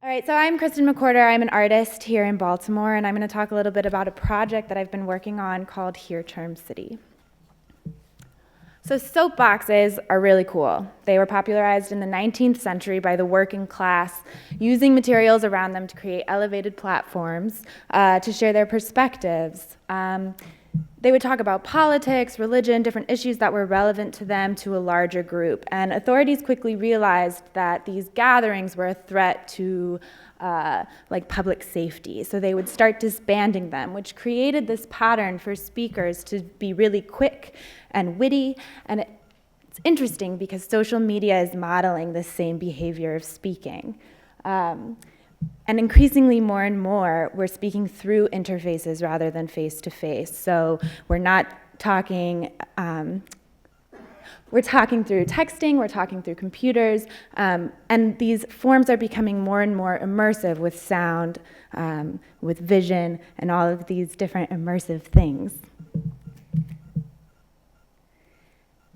All right, so I'm Kristin McWharter. I'm an artist here in Baltimore, and I'm going to talk a little bit about a project that I've been working on called Here Charm City. So soapboxes are really cool. They were popularized in the 19th century by the working class, using materials around them to create elevated platforms to share their perspectives. They would talk about politics, religion, different issues that were relevant to them to a larger group. And authorities quickly realized that these gatherings were a threat to public safety. So they would start disbanding them, which created this pattern for speakers to be really quick and witty. And it's interesting because social media is modeling this same behavior of speaking. And increasingly more and more, we're speaking through interfaces rather than face-to-face. So we're talking through texting, we're talking through computers, and these forms are becoming more and more immersive with sound, with vision, and all of these different immersive things.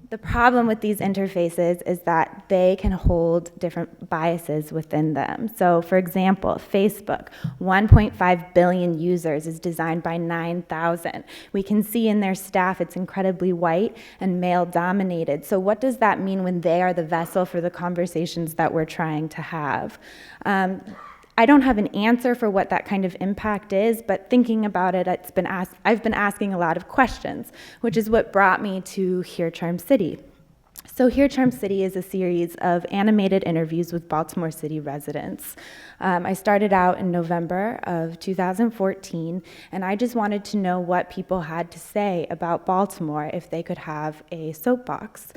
The problem with these interfaces is that they can hold different biases within them. So for example, Facebook, 1.5 billion users, is designed by 9,000. We can see in their staff it's incredibly white and male-dominated. So what does that mean when they are the vessel for the conversations that we're trying to have? I don't have an answer for what that kind of impact is, but thinking about it, I've been asking a lot of questions, which is what brought me to Here Charm City. So Here Charm City is a series of animated interviews with Baltimore City residents. I started out in November of 2014, and I just wanted to know what people had to say about Baltimore if they could have a soapbox.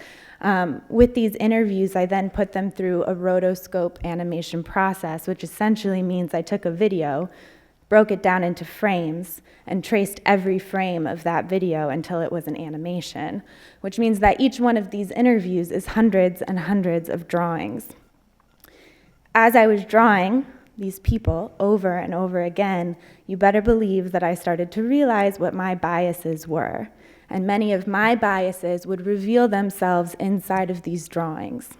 With these interviews, I then put them through a rotoscope animation process, which essentially means I took a video, broke it down into frames, and traced every frame of that video until it was an animation, which means that each one of these interviews is hundreds and hundreds of drawings. As I was drawing these people over and over again, you better believe that I started to realize what my biases were. And many of my biases would reveal themselves inside of these drawings.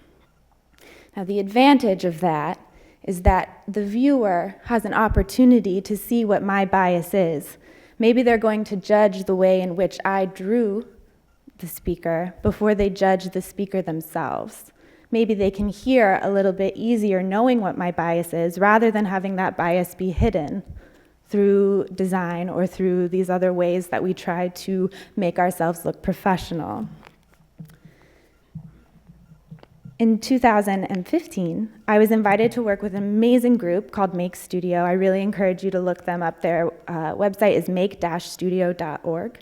Now, the advantage of that is that the viewer has an opportunity to see what my bias is. Maybe they're going to judge the way in which I drew the speaker before they judge the speaker themselves. Maybe they can hear a little bit easier knowing what my bias is rather than having that bias be hidden through design or through these other ways that we try to make ourselves look professional. In 2015, I was invited to work with an amazing group called Make Studio. I really encourage you to look them up. Their website is make-studio.org.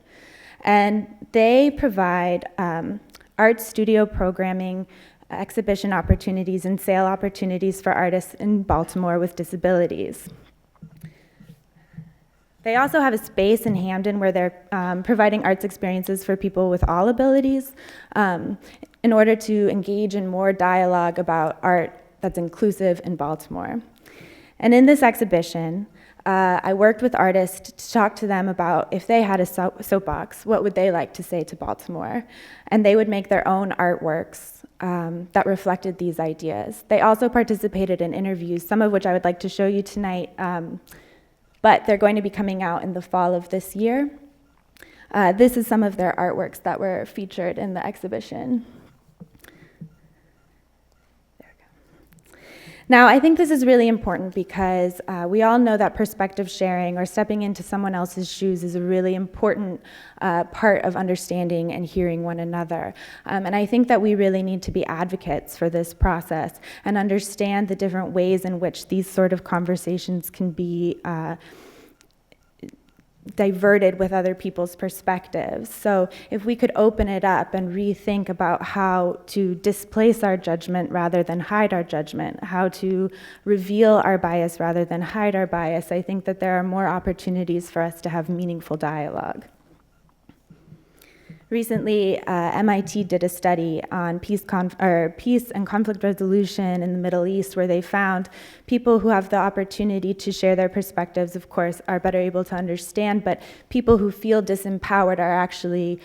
And they provide art studio programming, exhibition opportunities, and sale opportunities for artists in Baltimore with disabilities. They also have a space in Hamden where they're providing arts experiences for people with all abilities in order to engage in more dialogue about art that's inclusive in Baltimore. And in this exhibition, I worked with artists to talk to them about if they had a soapbox, what would they like to say to Baltimore? And they would make their own artworks that reflected these ideas. They also participated in interviews, some of which I would like to show you tonight, but they're going to be coming out in the fall of this year. This is some of their artworks that were featured in the exhibition. There we go. Now, I think this is really important because we all know that perspective sharing or stepping into someone else's shoes is a really important part of understanding and hearing one another. And I think that we really need to be advocates for this process and understand the different ways in which these sort of conversations can be diverted with other people's perspectives. So if we could open it up and rethink about how to displace our judgment rather than hide our judgment, how to reveal our bias rather than hide our bias, I think that there are more opportunities for us to have meaningful dialogue. Recently, MIT did a study on peace and conflict resolution in the Middle East, where they found people who have the opportunity to share their perspectives, of course, are better able to understand, but people who feel disempowered are actually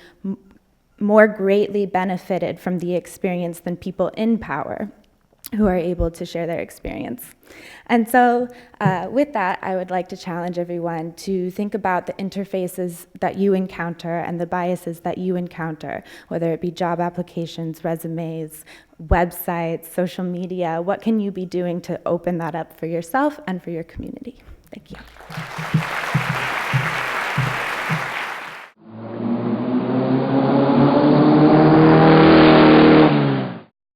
more greatly benefited from the experience than people in power. who are able to share their experience. And so with that, I would like to challenge everyone to think about the interfaces that you encounter and the biases that you encounter, whether it be job applications, resumes, websites, social media. What can you be doing to open that up for yourself and for your community? Thank you.